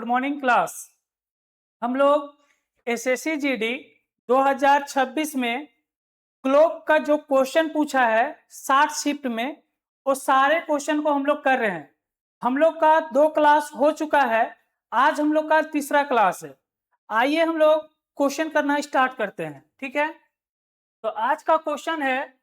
Morning class. हम लोग SSC GD 2026 में क्लॉक का जो क्वेश्चन पूछा है 60 शिफ्ट में, वो सारे क्वेश्चन को हम लोग कर रहे हैं। हम लोग का 2 क्लास हो चुका है, आज हम लोग का तीसरा क्लास है। आइए हम लोग क्वेश्चन करना स्टार्ट करते हैं। ठीक है, तो आज का क्वेश्चन है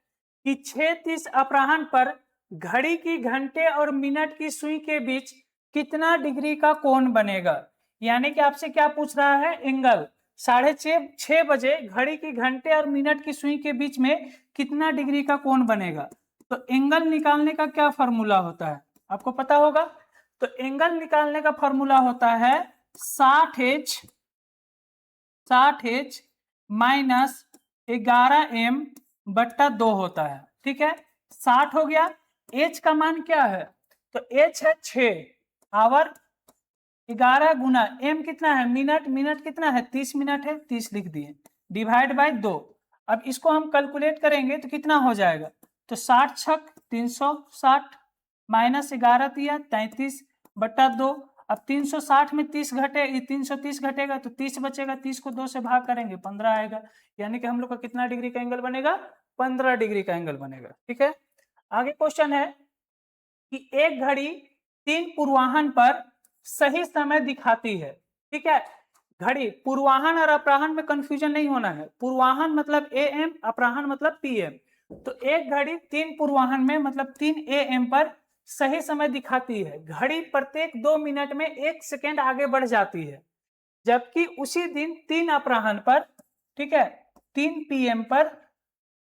कि 6:30 अपराह्न पर घड़ी की घंटे और मिनट की सुई के बीच कितना डिग्री का कोण बनेगा। यानी कि आपसे क्या पूछ रहा है, एंगल 6:30 बजे घड़ी की घंटे और मिनट की सुई के बीच में कितना डिग्री का कोण बनेगा। तो एंगल निकालने का क्या फॉर्मूला होता है, आपको पता होगा। तो एंगल निकालने का फॉर्मूला होता है 60H माइनस 11m/2 होता है। ठीक है, 60 हो गया। H का मान क्या है, तो H है 6 आवर, 11 गुना m कितना है, मिनट, मिनट कितना है 30 मिनट है, 30 लिख दिए, डिवाइड बाय 2। अब इसको हम कैलकुलेट करेंगे तो कितना हो जाएगा, तो 60 छक 360 माइनस 11 दिया 33/2। अब 360 में 30 घटे, 330 घटेगा तो 30 बचेगा, 30 को 2 से भाग करेंगे 15 आएगा। यानी कि हम लोग का कितना डिग्री का एंगल बनेगा, 15 डिग्री का एंगल बनेगा। ठीक है, आगे क्वेश्चन है कि एक घड़ी 3 पूर्वाह्न पर सही समय दिखाती है। ठीक है, घड़ी पूर्वाह्न और अपराह्न में कंफ्यूजन नहीं होना है। पूर्वाह्न मतलब AM, अपराह्न मतलब PM। तो एक घड़ी 3 पूर्वाह्न में मतलब 3 AM पर सही समय दिखाती है। घड़ी प्रत्येक 2 मिनट में 1 सेकेंड आगे बढ़ जाती है, जबकि उसी दिन 3 अपराह्न पर, ठीक है, 3 PM पर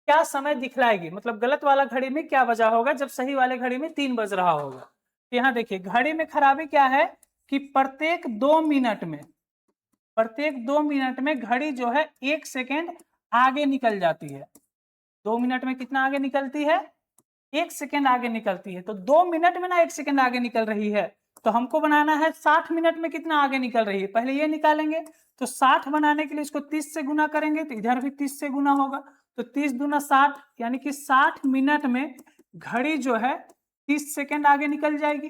क्या समय दिखलाएगी। मतलब गलत वाला घड़ी में क्या बजा होगा जब सही वाले घड़ी में 3 बज रहा होगा। यहाँ देखिए घड़ी में खराबी क्या है कि प्रत्येक 2 मिनट में घड़ी जो है 1 सेकेंड आगे निकल जाती है। 2 मिनट में कितना आगे निकलती है, 1 सेकेंड आगे निकलती है। तो 2 मिनट में ना 1 सेकेंड आगे निकल रही है, तो हमको बनाना है 60 मिनट में कितना आगे निकल रही है, पहले ये निकालेंगे। तो 60 बनाने के लिए इसको 30 से गुना करेंगे तो इधर भी 30 से गुना होगा, तो 30 दूना 60, यानी कि 60 मिनट में घड़ी जो है 30 सेकेंड आगे निकल जाएगी।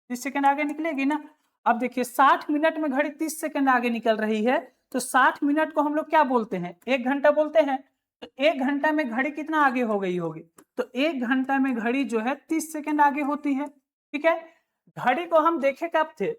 30 सेकेंड आगे निकलेगी ना। अब देखिए 60 मिनट में घड़ी 30 सेकेंड आगे निकल रही है, तो 60 मिनट को हम लोग क्या बोलते हैं, 1 घंटा बोलते हैं। तो 1 घंटा में घड़ी कितना आगे हो गई होगी, तो 1 घंटा में घड़ी जो है 30 सेकेंड आगे होती है। ठीक है, घड़ी को हम देखे कब थे,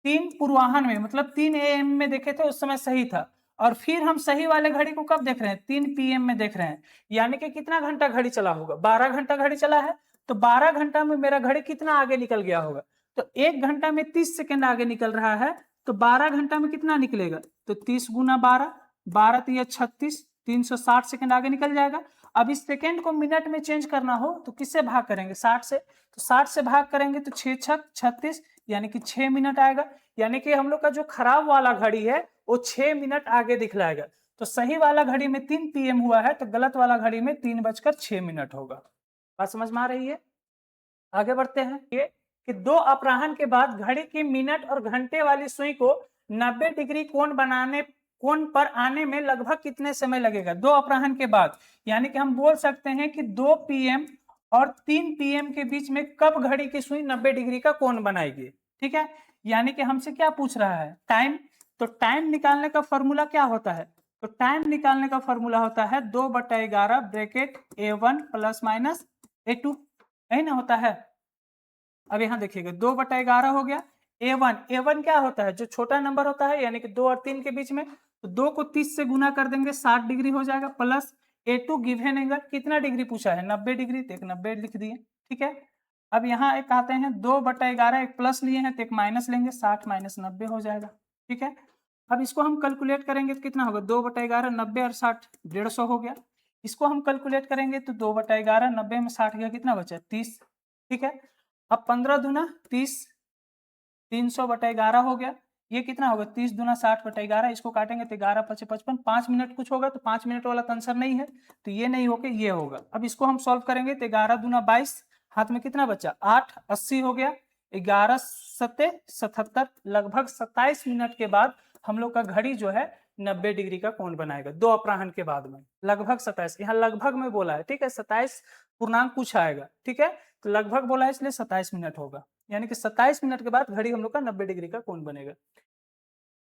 3 पूर्वाह्न में, मतलब 3 AM में देखे थे, उस समय सही था। और फिर हम सही वाले घड़ी को कब देख रहे हैं, 3 PM में देख रहे हैं। यानी कि कितना घंटा घड़ी चला होगा, 12 घंटा घड़ी चला है। तो 12 घंटा में मेरा घड़ी कितना आगे निकल गया होगा, तो 1 घंटा में 30 सेकेंड आगे निकल रहा है, तो 12 घंटा में कितना निकलेगा, तो 30 गुना 12, 12 तो 36, 360 सेकेंड आगे निकल जाएगा। अब इस सेकेंड को मिनट में चेंज करना हो तो किससे भाग करेंगे, 60 से। तो 60 से भाग करेंगे तो 6 छक 36, यानी कि 6 मिनट आएगा। यानी कि हम लोग का जो खराब वाला घड़ी है वो 6 मिनट आगे दिखलाएगा। तो सही वाला घड़ी में 3 PM हुआ है, तो गलत वाला घड़ी में 3:06 होगा। बात समझ में आ रही है। आगे बढ़ते हैं। ये कि 2 अपराह्न के बाद घड़ी की मिनट और घंटे वाली सुई को 90 डिग्री कोण पर आने में लगभग कितने समय लगेगा, 2 अपराह्न के बाद। यानी कि हम बोल सकते हैं कि 2 PM और 3 PM के बीच में कब घड़ी की सुई 90 डिग्री का कोण बनाएगी। ठीक है, यानी कि हमसे क्या पूछ रहा है, टाइम। तो टाइम निकालने का फॉर्मूला क्या होता है, तो टाइम निकालने का फॉर्मूला होता है 2/11 bracket A1 plus minus A2, यही ना होता है। अब यहाँ देखिएगा 2/11 हो गया। A1 क्या होता है, जो छोटा नंबर होता है, यानी कि 2 और 3 के बीच में, तो 2 को 30 से गुना कर देंगे 60 डिग्री हो जाएगा, प्लस A2 गिवन एंगल कितना डिग्री पूछा है, 90 डिग्री, तो एक 90 लिख दिए। ठीक है, अब यहाँ एक आते हैं 2/11, एक प्लस लिए हैं तो एक माइनस लेंगे, 60 माइनस 90 हो जाएगा। ठीक है, अब इसको हम कैलकुलेट करेंगे तो कितना होगा, 2/11, 90 और 60 150 हो गया। इसको हम कैलकुलेट करेंगे तो 2/11, 90 में 60 गया, कितना बचा 30। ठीक है, अब 15 दूना 30, 300/11 हो गया। ये कितना होगा, 30 दूना 60/11, इसको काटेंगे तो 11 पचे 55, 5 मिनट कुछ होगा, तो 5 मिनट वाला आंसर नहीं है, तो ये नहीं होके ये होगा। अब इसको हम सॉल्व करेंगे तो 11 दूना 22, हाथ में कितना बचा 8, 80 हो गया। 11 सत्ते 77, लगभग 27 मिनट के बाद हम लोग का घड़ी जो है 90 डिग्री का कोण बनाएगा, 2 अपराह्न के बाद में। लगभग 27, यहाँ लगभग में बोला है, ठीक है, 27 पूर्णांक कुछ आएगा। ठीक है, तो लगभग बोला है इसलिए 27 मिनट होगा, यानी कि 27 मिनट के बाद घड़ी हम लोग का 90 डिग्री का कोण बनेगा।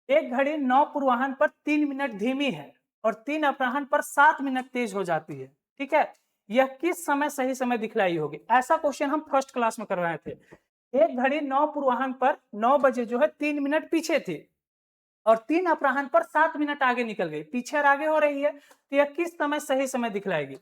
एक घड़ी 9 पूर्वाह्न पर 3 मिनट धीमी है और 3 अपराह्न पर 7 मिनट तेज हो जाती है। ठीक है, यह किस समय सही समय दिखलाई होगी? ऐसा क्वेश्चन हम फर्स्ट क्लास में करवाए थे। एक घड़ी 9 पूर्वाह्न पर 9 बजे जो है 3 मिनट पीछे थी और 3 अपराह्न पर 7 मिनट आगे निकल गई, पीछे और आगे हो रही है, तो यह किस समय सही समय दिखलाएगी?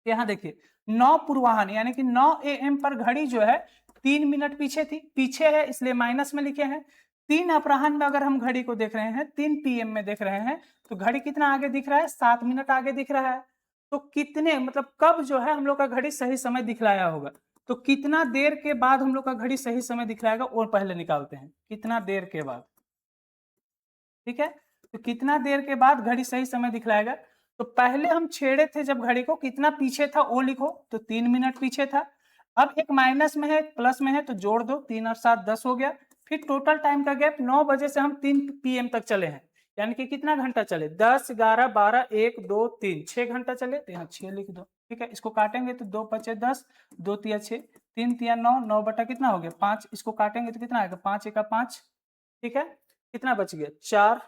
यहाँ देखिए 9 पूर्वाह्न यानी कि 9 AM पर घड़ी जो है 3 मिनट पीछे थी, पीछे है इसलिए माइनस में लिखे हैं। 3 अपराह्न में अगर हम घड़ी को देख रहे हैं, 3 PM में देख रहे हैं, तो घड़ी कितना आगे दिख रहा है? 7 मिनट आगे दिख रहा है। तो कितने मतलब कब जो है हम लोग का घड़ी सही समय दिखलाया होगा? तो कितना देर के बाद हम लोग का घड़ी सही समय दिखलाएगा वो पहले निकालते हैं, कितना देर के बाद। ठीक है, तो कितना देर के बाद घड़ी सही समय दिखलाएगा? तो पहले हम छेड़े थे जब घड़ी को, कितना पीछे था वो लिखो, तो 3 मिनट पीछे था। अब एक माइनस में है एक प्लस में है, तो जोड़ दो, 3 और 7 10 हो गया। फिर टोटल टाइम का गैप 9 बजे से हम 3 PM तक चले हैं, यानी कि कितना घंटा चले? 10 11 12 1 2 3 6 घंटा चले, तो यहाँ 6 लिख दो। ठीक है, इसको काटेंगे तो 2 5 10, 2 3 6, 3 3 9, 9 बटा कितना हो गया? 5। इसको काटेंगे तो कितना आएगा? 5 1 5। ठीक है, कितना बच गया? 4,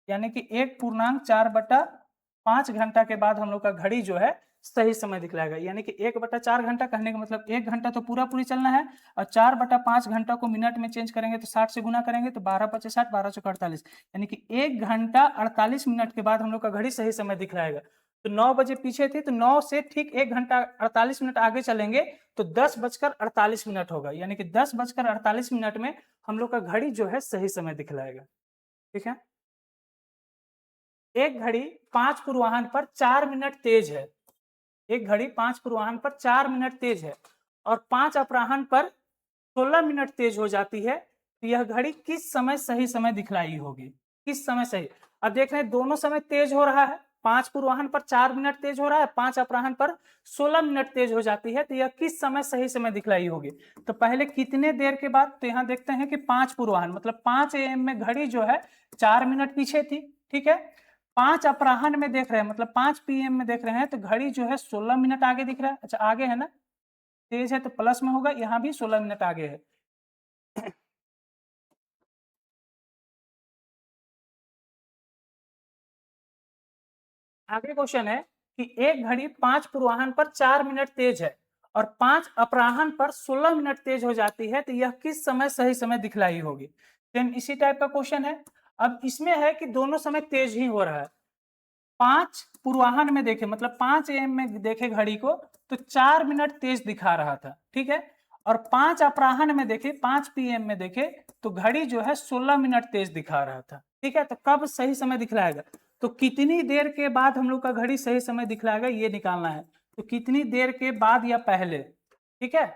यानी कि 1.4/5 घंटा के बाद हम लोग का घड़ी जो है सही समय दिखलाएगा। यानी कि 1/4 घंटा कहने का मतलब 1 घंटा तो पूरा पूरी चलना है और 4/5 घंटा को मिनट में चेंज करेंगे तो 60 से गुना करेंगे तो 12 5 60, 12 चौक 48, यानी कि 1 घंटा 48 मिनट के बाद हम लोग का घड़ी सही समय दिखलाएगा। तो 9 बजे पीछे थे तो 9 से ठीक 1 घंटा 48 मिनट आगे चलेंगे तो 10:48 होगा, यानी कि 10:48 में हम लोग का घड़ी जो है सही समय दिखलाएगा। ठीक है, एक घड़ी 5 पूर्वाह्न पर 4 मिनट तेज है, एक घड़ी 5 पूर्वाह्न पर 4 मिनट तेज है और 5 अपराह्न पर 16 मिनट तेज हो जाती है, तो यह घड़ी किस समय सही समय दिखलाई होगी? किस समय सही? अब देख रहे हैं दोनों समय तेज हो रहा है, 5 पूर्वाह्न पर 4 मिनट तेज हो रहा है, 5 अपराह्न पर 16 मिनट तेज हो जाती है, तो यह किस समय सही समय दिखलाई होगी? तो पहले कितने देर के बाद? तो यहाँ देखते हैं कि 5 पूर्वाह्न मतलब 5 AM में घड़ी जो है 4 मिनट पीछे थी। ठीक है, 5 अपराह्न में देख रहे हैं मतलब 5 PM में देख रहे हैं तो घड़ी जो है 16 मिनट आगे दिख रहा है। अच्छा आगे है ना, तेज है तो प्लस में होगा, यहाँ भी 16 मिनट आगे है। आगे क्वेश्चन है कि एक घड़ी 5 पूर्वाह्न पर 4 मिनट तेज है और 5 अपराह्न पर 16 मिनट तेज हो जाती है, तो यह किस समय सही समय दिखलाई होगी? सेम इसी टाइप का क्वेश्चन है। अब इसमें है कि दोनों समय तेज ही हो रहा है। 5 पूर्वाह्न में देखे मतलब 5 AM में देखे घड़ी को तो 4 मिनट तेज दिखा रहा था। ठीक है, और 5 अपराह्न में देखे 5 PM में देखे तो घड़ी जो है 16 मिनट तेज दिखा रहा था। ठीक है, तो कब सही समय दिखलाएगा? तो कितनी देर के बाद हम लोग का घड़ी सही समय दिखलाएगा ये निकालना है। तो कितनी देर के बाद या पहले? ठीक है,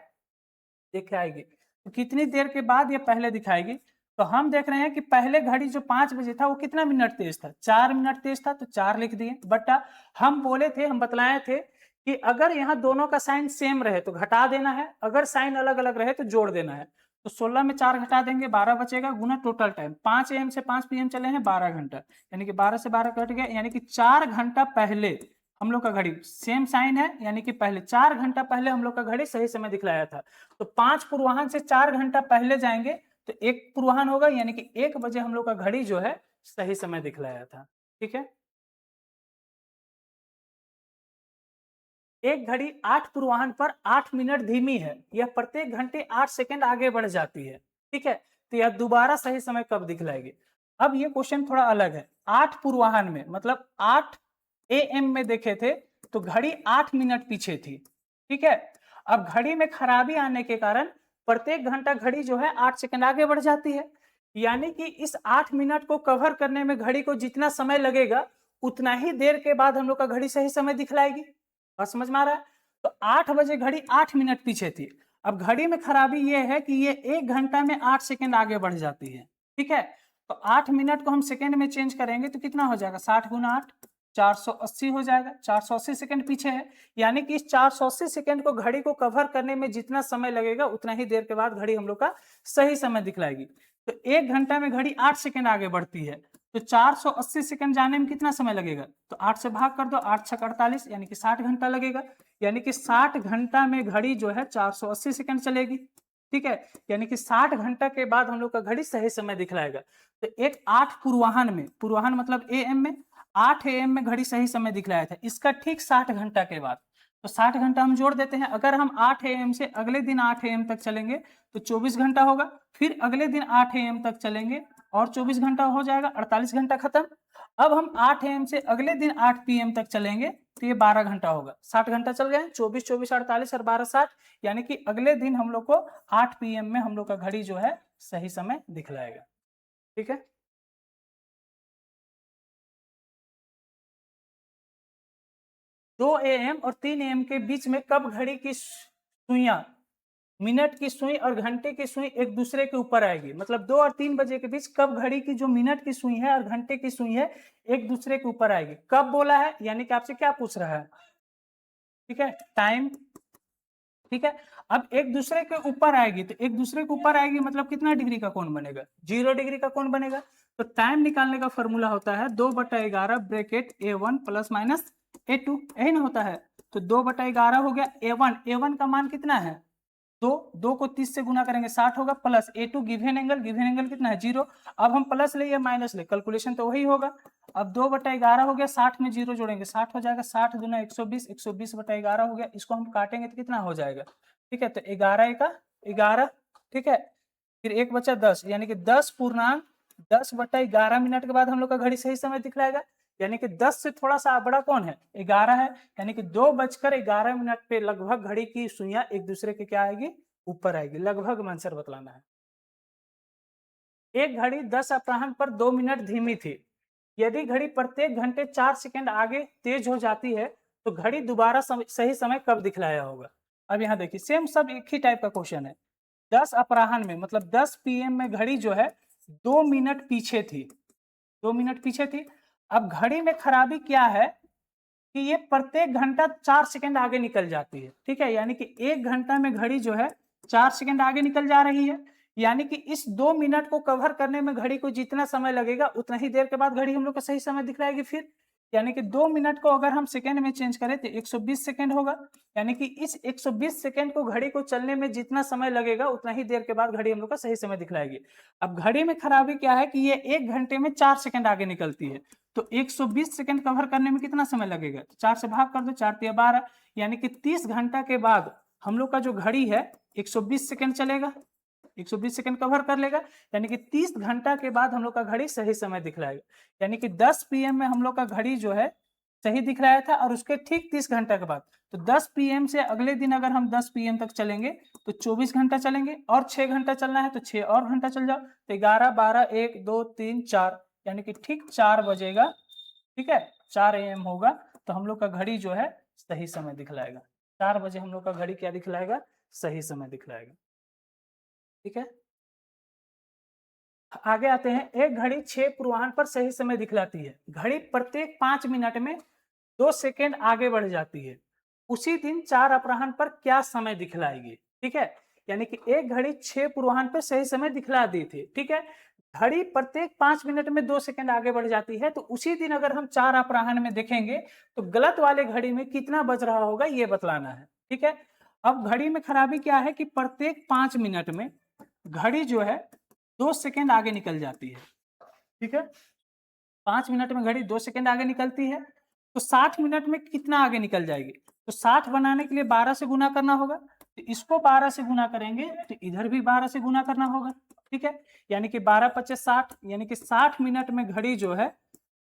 दिखाएगी तो कितनी देर के बाद या पहले दिखाएगी? तो हम देख रहे हैं कि पहले घड़ी जो 5 बजे था वो कितना मिनट तेज था? 4 मिनट तेज था, तो 4 लिख दिए बटा हम बोले थे, हम बतलाए थे कि अगर यहाँ दोनों का साइन सेम रहे तो घटा देना है, अगर साइन अलग अलग रहे तो जोड़ देना है। तो 16 में 4 घटा देंगे 12 बचेगा, गुना टोटल टाइम 5 AM से 5 PM चले हैं 12 घंटा, यानी कि 12 से 12 कट गया, यानी कि 4 घंटा पहले हम लोग का घड़ी सेम साइन है, यानी कि पहले 4 घंटा पहले हम लोग का घड़ी सही समय दिखलाया था। तो 5 पूर्वाह्न से 4 घंटा पहले जाएंगे तो 1 पूर्वाह्न होगा, यानी कि 1 बजे हम लोग का घड़ी जो है सही समय दिखलाया था। ठीक है, एक घड़ी 8 पूर्वाह्न पर 8 मिनट धीमी है, यह प्रत्येक घंटे 8 सेकंड आगे बढ़ जाती है। ठीक है, तो यह दोबारा सही समय कब दिखलाएगी? अब ये क्वेश्चन थोड़ा अलग है। 8 पूर्वाह्न में मतलब 8 AM में देखे थे तो घड़ी 8 मिनट पीछे थी। ठीक है, अब घड़ी में खराबी आने के कारण प्रत्येक घंटा घड़ी जो है 8 सेकंड आगे बढ़ जाती है, यानी कि इस 8 मिनट को कवर करने में घड़ी को जितना समय लगेगा उतना ही देर के बाद हम लोग का घड़ी सही समय दिखलाएगी। बात समझ में आ रहा है? तो 8 बजे घड़ी 8 मिनट पीछे थी, अब घड़ी में खराबी ये है कि ये 1 घंटा में 8 सेकंड आगे बढ़ जाती है। ठीक है, तो 8 मिनट को हम सेकंड में चेंज करेंगे तो कितना हो जाएगा? 60 गुना 8 480 हो जाएगा, 480 सेकंड पीछे है, यानी कि इस 480 सेकंड को घड़ी को कवर करने में जितना समय लगेगा उतना ही देर के बाद घड़ी हम लोग का सही समय दिखलाएगी। तो 1 घंटा में घड़ी 8 सेकंड आगे बढ़ती है, तो 480 सेकंड जाने में कितना समय लगेगा? तो 8 से भाग कर दो, 8 छक 48, यानी कि 60 घंटा लगेगा, यानी कि 60 घंटा में घड़ी जो है 480 सेकंड चलेगी। ठीक है, यानी कि 60 घंटा के बाद हम लोग का घड़ी सही समय दिखलाएगा। तो एक 8 पूर्वाहन में, पूर्वाहन मतलब एएम में, 8 एएम में घड़ी सही समय दिखलाया था, इसका ठीक 60 घंटा के बाद। तो 60 घंटा हम जोड़ देते हैं। अगर हम 8 एएम से अगले दिन 8 एएम तक चलेंगे तो 24 घंटा होगा, फिर अगले दिन 8 एएम तक चलेंगे और 24 घंटा हो जाएगा, 48 घंटा खत्म। अब हम 8 एएम से अगले दिन 8 पीएम तक चलेंगे तो ये 12 घंटा होगा। 60 घंटा चल गए, 24 24 48 और 12 60, यानी कि अगले दिन हम लोग को 8 पीएम में हम लोग का घड़ी जो है सही समय दिखलाएगा। ठीक है, 2 एएम और 3 एएम के बीच में कब घड़ी की सुइयां, मिनट की सुई और घंटे की सुई एक दूसरे के ऊपर आएगी? मतलब 2 और 3 बजे के बीच कब घड़ी की जो मिनट की सुई है और घंटे की सुई है एक दूसरे के ऊपर आएगी? कब बोला है, यानी कि आपसे क्या पूछ रहा है? ठीक है, टाइम। ठीक है, अब एक दूसरे के ऊपर आएगी, तो एक दूसरे के ऊपर आएगी मतलब कितना डिग्री का कोण बनेगा? 0 डिग्री का कोण बनेगा। तो टाइम निकालने का फॉर्मूला होता है 2/11 bracket A1 plus minus A2, यही ना होता है। तो 2/11 हो गया A1, A1 का मान कितना है? 2 को 30 से गुना करेंगे 60 होगा, प्लस A2 गिवन एंगल कितना है? 0। अब हम प्लस ले या माइनस ले, कैलकुलेशन तो वही होगा। अब 2/11 हो गया, 60 में 0 जोड़ेंगे 60 हो जाएगा, 60 दूना 120, 120/11 हो गया। इसको हम काटेंगे तो कितना हो जाएगा? ठीक है, तो 11 का 11, ठीक है, फिर 1 बचा 10, यानी कि 10/11 मिनट के बाद हम लोग का घड़ी सही समय दिखलाएगा। यानी कि 10 से थोड़ा सा बड़ा कौन है? 11 है, यानी कि 2:11 पे लगभग घड़ी की सुइयां एक दूसरे के क्या आएगी? ऊपर आएगी। लगभग में आंसर बतलाना है। एक घड़ी 10 अपराह्न पर 2 मिनट धीमी थी। यदि घड़ी प्रत्येक घंटे 4 सेकंड आगे तेज हो जाती है तो घड़ी दोबारा सही समय कब दिखलाया होगा? अब यहाँ देखिए, सेम सब एक ही टाइप का क्वेश्चन है। 10 अपराह्न में मतलब 10 पीएम में घड़ी जो है 2 मिनट पीछे थी, 2 मिनट पीछे थी। अब घड़ी में खराबी क्या है कि ये प्रत्येक घंटा 4 सेकंड आगे निकल जाती है। ठीक है, यानी कि 1 घंटा में घड़ी जो है 4 सेकंड आगे निकल जा रही है। यानी कि इस 2 मिनट को कवर करने में घड़ी को जितना समय लगेगा उतना ही देर के बाद घड़ी हम लोग का सही समय दिखलाएगी। फिर यानी कि 2 मिनट को अगर हम सेकंड में चेंज करें तो 120 सेकंड होगा। यानी कि इस 120 सेकंड को घड़ी को चलने में जितना समय लगेगा उतना ही देर के बाद घड़ी हम लोग का सही समय दिखलाएगी। अब घड़ी में खराबी क्या है कि ये 1 घंटे में 4 सेकंड आगे निकलती है, तो 120 सेकंड कवर करने में कितना समय लगेगा? तो 4 से भाग कर दो, 4 तिया 12, यानी कि 30 घंटा के बाद हम लोग का जो घड़ी है 120 सेकंड चलेगा, 120 सेकंड कवर कर लेगा। यानी कि 30 घंटा के बाद हम लोग का घड़ी सही समय दिखलाएगा। यानी कि 10 पीएम में हम लोग का घड़ी जो है सही दिखलाया था और उसके ठीक 30 घंटा के बाद, तो 10 पीएम से अगले दिन अगर हम 10 पीएम तक चलेंगे तो 24 घंटा चलेंगे और 6 घंटा चलना है तो 6 और घंटा चल जाओ, तो 11 12 1 2 3 4, यानी कि ठीक 4 बजेगा। ठीक है, 4 AM होगा तो हम लोग का घड़ी जो है सही समय दिखलाएगा। 4 बजे हम लोग का घड़ी क्या दिखलाएगा? सही समय दिखलाएगा। ठीक है, आगे आते हैं। एक घड़ी 6 पूर्वाह्न पर सही समय दिखलाती है। घड़ी प्रत्येक 5 मिनट में 2 सेकेंड आगे बढ़ जाती है। उसी दिन 4 अपराह्न पर क्या समय दिखलाएगी? ठीक है, यानी कि एक घड़ी 6 पूर्वाह्न पर सही समय दिखला दी थी। ठीक है, घड़ी प्रत्येक 5 मिनट में 2 सेकेंड आगे बढ़ जाती है, तो उसी दिन अगर हम 4 अपराह्न में देखेंगे तो गलत वाले घड़ी में कितना बज रहा होगा ये बतलाना है। ठीक है, अब घड़ी में खराबी क्या है कि प्रत्येक 5 मिनट में घड़ी जो है 2 सेकेंड आगे निकल जाती है। ठीक है, 5 मिनट में घड़ी 2 सेकेंड आगे निकलती है, तो 60 मिनट में कितना आगे निकल जाएगी? तो 60 बनाने के लिए 12 से गुना करना होगा, तो इसको 12 से गुना करेंगे तो इधर भी 12 से गुना करना होगा। ठीक है, यानी कि 12 पचे 60, यानी कि 60 मिनट में घड़ी जो है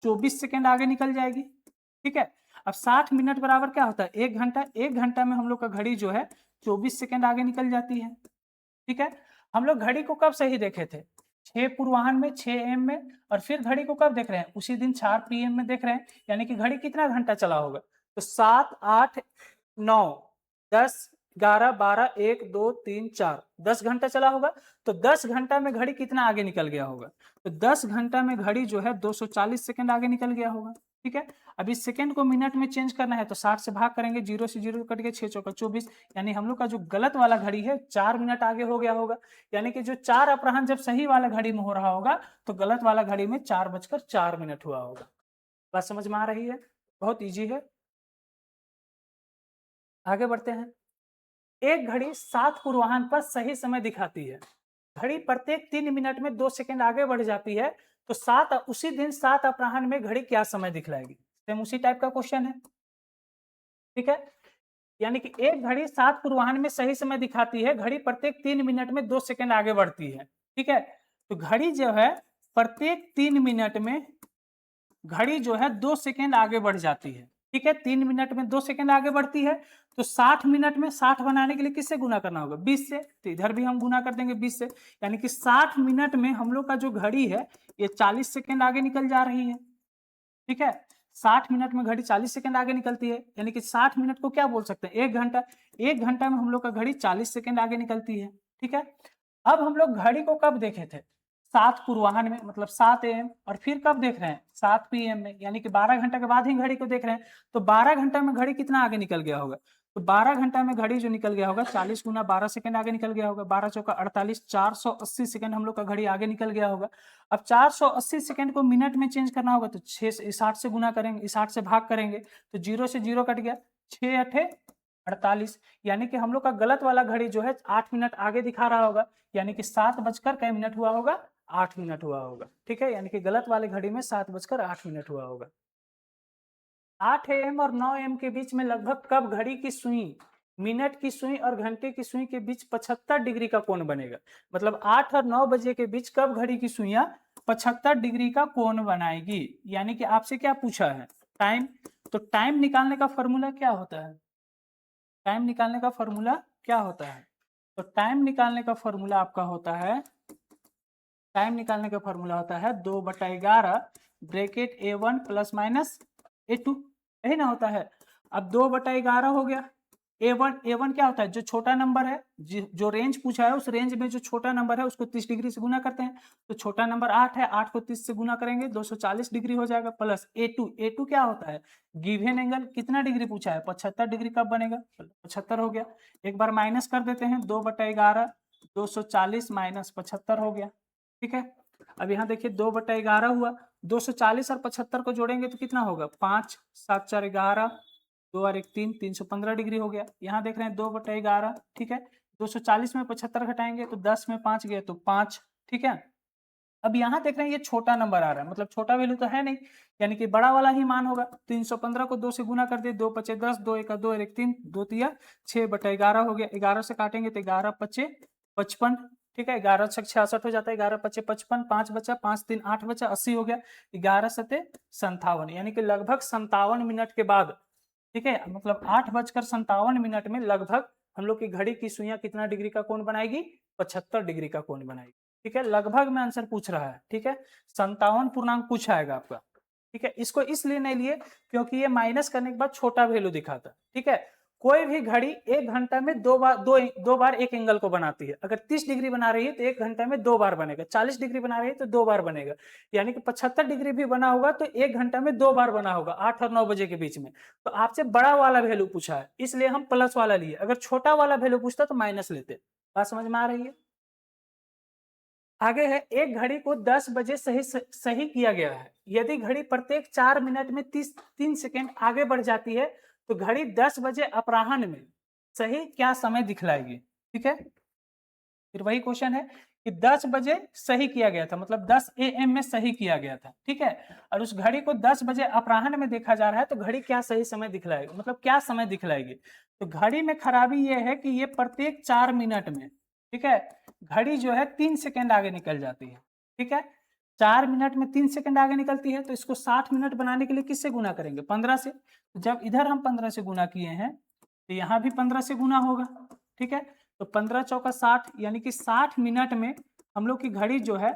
24 सेकेंड आगे निकल जाएगी। ठीक है, अब 60 मिनट बराबर क्या होता है? 1 घंटा। 1 घंटा में हम लोग का घड़ी जो है 24 सेकेंड आगे निकल जाती है। ठीक है, हम लोग घड़ी को कब सही देखे थे? 6 पूर्वाह्न में, 6 AM में, और फिर घड़ी को कब देख रहे हैं? उसी दिन 4 PM में देख रहे हैं। यानी कि घड़ी कितना घंटा चला होगा? तो 7 8 9 10 11 12 1 2 3 4, 10 घंटा चला होगा। तो 10 घंटा में घड़ी कितना आगे निकल गया होगा? तो 10 घंटा में घड़ी जो है 240 सेकंड आगे निकल गया होगा। ठीक है, अब इस सेकंड को मिनट में चेंज करना है तो 60 से भाग करेंगे, 0 से 0 कट के 6 चौका 24, यानी हम लोग का जो गलत वाला घड़ी है 4 मिनट आगे हो गया होगा। यानी कि जो 4 अपराह्न जब सही वाला घड़ी में हो रहा होगा तो गलत वाला घड़ी में 4:04 हुआ होगा। बात समझ में आ रही है? बहुत ईजी है। आगे बढ़ते हैं। एक घड़ी 7 पूर्वाह्न पर सही समय दिखाती है। घड़ी प्रत्येक 3 मिनट में 2 सेकंड आगे बढ़ जाती है, तो उसी दिन 7 अपराह्न में घड़ी क्या समय दिखलाएगी? सेम उसी टाइप का क्वेश्चन है, ठीक है। यानी कि एक घड़ी 7 पूर्वाह्न में सही समय दिखाती है, घड़ी प्रत्येक 3 मिनट में 2 सेकंड आगे बढ़ती है, ठीक है। तो घड़ी जो है प्रत्येक 3 मिनट में घड़ी जो है 2 सेकंड आगे बढ़ जाती है, ठीक है। 3 मिनट में 2 सेकंड आगे बढ़ती है, तो 60 मिनट में 60 बनाने के लिए किससे गुना करना होगा? 20 से। तो इधर भी हम गुना कर देंगे 20 से, यानी कि 60 मिनट में हम लोग का जो घड़ी है ये 40 सेकंड आगे निकल जा रही है, ठीक है। 60 मिनट में घड़ी 40 सेकंड आगे निकलती है, यानी कि 60 मिनट को क्या बोल सकते हैं? 1 घंटा। 1 घंटा में हम लोग का घड़ी 40 सेकंड आगे निकलती है, ठीक है। अब हम लोग घड़ी को कब देखे थे? 7 पूर्वाह्न में, मतलब 7 AM, और फिर कब देख रहे हैं? 7 PM में, यानी कि 12 घंटा के बाद ही घड़ी को देख रहे हैं। तो 12 घंटा में घड़ी कितना आगे निकल गया होगा? तो 12 घंटा में घड़ी जो निकल गया होगा 40 गुना 12 सेकंड आगे निकल गया होगा। 12 चौका 48, 480 सेकंड हम लोग का घड़ी आगे निकल गया होगा। अब 480 सेकंड को मिनट में चेंज करना होगा, तो 60 से गुना करेंगे, 60 से भाग करेंगे, तो 0 से 0 कट गया, 6 अठे 48, यानी कि हम लोग का गलत वाला घड़ी जो है 8 मिनट आगे दिखा रहा होगा, यानी कि 7 बजकर कै मिनट हुआ होगा? 8 मिनट हुआ होगा, ठीक है। यानी कि गलत वाले घड़ी में 7 बजकर 8 मिनट हुआ होगा। 8 AM और 9 AM के बीच में लगभग कब घड़ी की सुई, मिनट की सुई और घंटे की सुई के बीच 75 डिग्री का कोण बनेगा? मतलब 8 और 9 बजे के बीच कब घड़ी की सुइयां 75 डिग्री का कोण बनाएगी? यानी कि आपसे क्या पूछा है? टाइम। तो टाइम निकालने का फॉर्मूला क्या होता है? टाइम निकालने का फॉर्मूला क्या होता है? तो टाइम निकालने का फॉर्मूला आपका होता है, टाइम निकालने का फॉर्मूला होता है 2/11 bracket A1 plus minus A2, यही ना होता है। अब 2/11 हो गया। A1 क्या होता है? जो छोटा नंबर है, जो रेंज पूछा है उस रेंज में जो छोटा नंबर है उसको 30 डिग्री से गुना करते हैं। तो छोटा नंबर 8 है, 8 को 30 से गुना करेंगे 240 डिग्री हो जाएगा, प्लस A2 क्या होता है? गिवन एंगल कितना डिग्री पूछा है? 75 डिग्री। कब बनेगा? 75 हो गया। एक बार माइनस कर देते हैं, 2/11 240 माइनस 75 हो गया, ठीक है। अब यहाँ देखिए 2/11 हुआ, 240 और 75 को जोड़ेंगे तो कितना होगा? 5 7 4 11, 2 और 1 3, 315 डिग्री हो गया। यहाँ देख रहे हैं 2/11, ठीक है। 240 में 75 घटाएंगे तो 10 में 5 गए तो 5, ठीक है। अब यहाँ देख रहे हैं ये छोटा नंबर आ रहा है, मतलब छोटा वैल्यू तो है नहीं, यानी कि बड़ा वाला ही मान होगा। 315 को 2 से गुना कर दिए, 2 5 10, 2 1 2 1 3, 2 3 6/11 हो गया। 11 से काटेंगे तो 11 5 55, ठीक है। 11 6 66 हो जाता है, 11 5 55, 5 बचा, 5 3 8 बचा, 80 हो गया। 11 7 57, यानी कि लगभग 57 मिनट के बाद, ठीक है, मतलब 8:57 में लगभग हम लोग की घड़ी की सुइयां कितना डिग्री का कोण बनाएगी? 75 डिग्री का कोण बनाएगी, ठीक है। लगभग में आंसर पूछ रहा है, ठीक है। 57 पूर्णांक पूछा है आपका, ठीक है। इसको इसलिए नहीं लिए क्योंकि ये माइनस करने के बाद छोटा वैल्यू दिखाता है, ठीक है। कोई भी घड़ी 1 घंटा में दो बार एक एंगल को बनाती है। अगर 30 डिग्री बना रही है तो 1 घंटा में 2 बार बनेगा, 40 डिग्री बना रही है तो 2 बार बनेगा, यानी कि 75 डिग्री भी बना होगा तो 1 घंटा में 2 बार बना होगा, 8 और 9 बजे के बीच में। तो आपसे बड़ा वाला वैल्यू पूछा है, इसलिए हम प्लस वाला लिए। अगर छोटा वाला वैल्यू पूछता तो माइनस लेते। बात समझ में आ रही है? आगे है, एक घड़ी को 10 बजे सही किया गया है। यदि घड़ी प्रत्येक 4 मिनट में 3 सेकेंड आगे बढ़ जाती है तो घड़ी 10 बजे अपराह्न में सही क्या समय दिखलाएगी? ठीक है, फिर वही क्वेश्चन है कि 10 बजे सही किया गया था, मतलब 10 AM में सही किया गया था, ठीक है। और उस घड़ी को 10 बजे अपराह्न में देखा जा रहा है तो घड़ी क्या सही समय दिखलाएगी, मतलब क्या समय दिखलाएगी? तो घड़ी में खराबी ये है कि ये प्रत्येक 4 मिनट में, ठीक है, घड़ी जो है 3 सेकेंड आगे निकल जाती है, ठीक है। 4 मिनट में 3 सेकेंड आगे निकलती है तो इसको 60 मिनट बनाने के लिए किससे गुना करेंगे? 15 से। तो जब इधर हम 15 से गुना किए हैं तो यहाँ भी 15 से गुना होगा, ठीक है। तो 15 चौका 60, यानी कि 60 मिनट में हम लोग की घड़ी जो है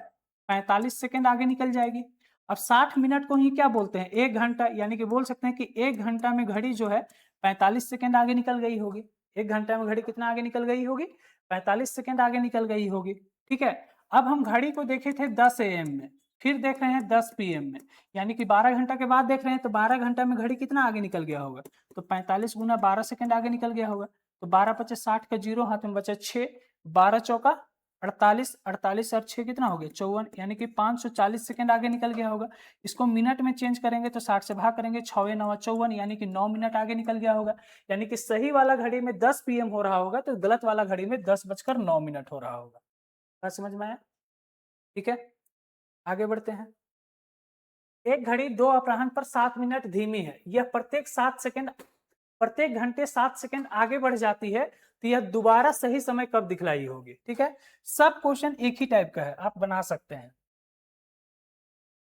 45 सेकेंड आगे निकल जाएगी। अब 60 मिनट को ही क्या बोलते हैं? 1 घंटा, यानी कि बोल सकते हैं कि 1 घंटा में घड़ी जो है 45 सेकेंड आगे निकल गई होगी। 1 घंटा में घड़ी कितना आगे निकल गई होगी? 45 सेकेंड आगे निकल गई होगी, ठीक है। अब हम घड़ी को देखे थे 10 AM में, फिर देख रहे हैं 10 PM में, यानी कि 12 घंटा के बाद देख रहे हैं तो 12 घंटा में घड़ी कितना आगे निकल गया होगा? तो 45 गुना 12 सेकेंड आगे निकल गया होगा। तो 12 × 50 = 60 का 0 हाथ में बचा 6, 12 चौका 48, 48 और 6 कितना हो गया 54, यानी कि 540 सेकंड आगे निकल गया होगा। इसको मिनट में चेंज करेंगे तो 60 से भाग करेंगे, 6 9 54, यानी कि 9 मिनट आगे निकल गया होगा। यानी कि सही वाला घड़ी में 10 PM हो रहा होगा तो गलत वाला घड़ी में 10:09 हो रहा होगा। बात समझ में आया? ठीक है, आगे बढ़ते हैं। एक घड़ी 2 अपराह्न पर 7 मिनट धीमी है, यह प्रत्येक घंटे 7 सेकंड आगे बढ़ जाती है, तो यह दोबारा सही समय कब दिखलाई होगी। ठीक है, सब क्वेश्चन एक ही टाइप का है, आप बना सकते हैं।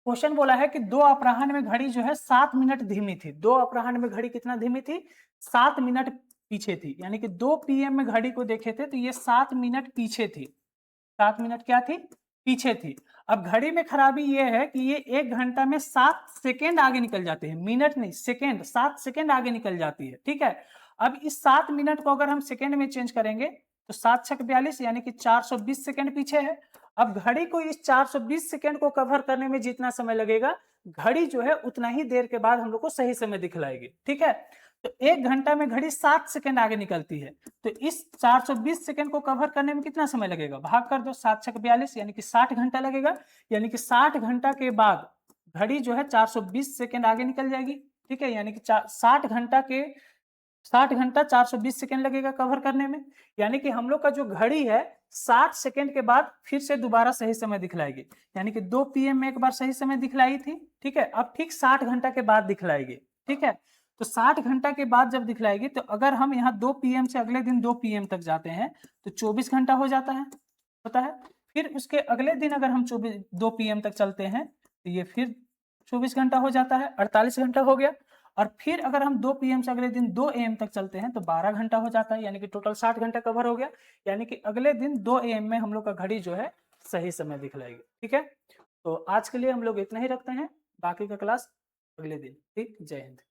क्वेश्चन बोला है कि 2 अपराह्न में घड़ी जो है 7 मिनट धीमी थी। 2 अपराह्न में घड़ी कितना धीमी थी? 7 मिनट पीछे थी, यानी कि 2 PM में घड़ी को देखे थे तो ये 7 मिनट पीछे थी। 7 मिनट क्या थी? पीछे थी। अब घड़ी में खराबी ये है कि ये 1 घंटा में 7 सेकेंड आगे निकल जाते हैं, मिनट नहीं सेकेंड, 7 सेकेंड आगे निकल जाती है। ठीक है, अब इस 7 मिनट को अगर हम सेकेंड में चेंज करेंगे तो 7 छक 42, यानी कि 420 सेकेंड पीछे है। अब घड़ी को इस 420 सेकेंड को कवर करने में जितना समय लगेगा, घड़ी जो है उतना ही देर के बाद हम लोग को सही समय दिखलाएगी। ठीक है, तो 1 घंटा में घड़ी 7 सेकेंड आगे निकलती है, तो इस 420 सेकेंड को कवर करने में कितना समय लगेगा? भाग कर दो, 7 छक 42, यानी कि 60 घंटा लगेगा। यानी कि 60 घंटा के बाद घड़ी जो है 420 सेकेंड आगे निकल जाएगी। ठीक है, यानी कि 60 घंटा 420 सेकेंड लगेगा कवर करने में। यानी कि हम लोग का जो घड़ी है 60 सेकेंड के बाद फिर से दोबारा सही समय दिखलाएगी, यानी कि 2 PM में एक बार सही समय दिखलाई थी। ठीक है, अब ठीक 60 घंटा के बाद दिखलाएगी। ठीक है, तो 60 घंटा के बाद जब दिखलाएगी तो अगर हम यहाँ 2 PM से अगले दिन 2 PM तक जाते हैं तो 24 घंटा हो जाता है, होता है। फिर उसके अगले दिन अगर हम 2 PM तक चलते हैं तो ये फिर 24 घंटा हो जाता है, 48 घंटा हो गया। और फिर अगर हम 2 PM से अगले दिन 2 AM तक चलते हैं तो 12 घंटा हो जाता है, यानी कि टोटल 60 घंटा कवर हो गया। यानी कि अगले दिन 2 AM में हम लोग का घड़ी जो है सही समय दिखलाएगी। ठीक है, तो आज के लिए हम लोग इतना ही रखते हैं, बाकी का क्लास अगले दिन। ठीक, जय हिंद।